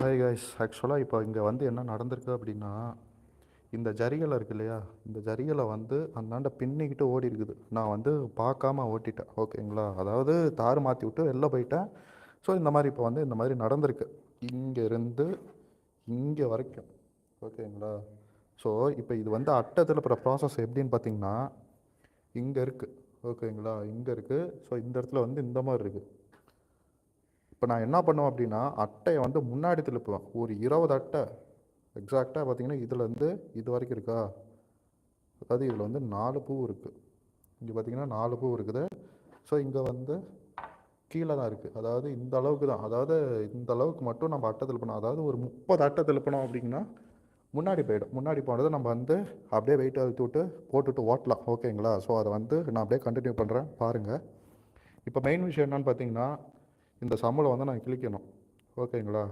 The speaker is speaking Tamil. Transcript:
ஹாய் காய்ஸ், ஆக்சுவலாக இப்போ இங்கே வந்து என்ன நடந்திருக்கு அப்படின்னா, இந்த ஜரிகை இருக்கு இல்லையா, இந்த ஜரிகளை வந்து அந்தாண்ட பின்னிக்கிட்டு ஓடி இருக்குது. நான் வந்து பார்க்காம ஓட்டிட்டேன். ஓகேங்களா, அதாவது தாறு மாற்றி விட்டு வெளில போயிட்டேன். ஸோ இந்த மாதிரி இப்போ வந்து இந்த மாதிரி நடந்திருக்கு, இங்கே இருந்து இங்கே வரைக்கும். ஓகேங்களா. ஸோ இப்போ இது வந்து அட்டத்தில் இப்போ ப்ராசஸ் எப்படின்னு பார்த்தீங்கன்னா, இங்கே இருக்குது. ஓகேங்களா, இங்கே இருக்குது. ஸோ இந்த இடத்துல வந்து இந்த மாதிரி இருக்குது. இப்போ நான் என்ன பண்ணுவேன் அப்படின்னா, அட்டையை வந்து முன்னாடி திருப்புவேன். ஒரு 20 அட்டை எக்ஸாக்டாக பார்த்தீங்கன்னா, இதுலேருந்து இது வரைக்கும் இருக்கா, அதாவது இதில் வந்து 4 பூ இருக்குது. இங்கே பார்த்தீங்கன்னா 4 பூ இருக்குது. ஸோ இங்கே வந்து கீழே தான் இருக்குது. அதாவது இந்த அளவுக்கு தான், அதாவது இந்த அளவுக்கு மட்டும் நம்ம அட்டை திருப்பணும். அதாவது ஒரு 30 அட்டை திருப்பணும் அப்படின்னா முன்னாடி போயிடும். முன்னாடி போனதை நம்ம வந்து அப்படியே வெயிட் அழுத்தி விட்டு போட்டுட்டு ஓட்டலாம். ஓகேங்களா. ஸோ அதை வந்து நான் அப்படியே கண்டினியூ பண்ணுறேன் பாருங்கள். இப்போ மெயின் விஷயம் என்னன்னு பார்த்தீங்கன்னா, இந்த சம்பளம் வந்து நான் கிழிக்கணும். ஓகேங்களா.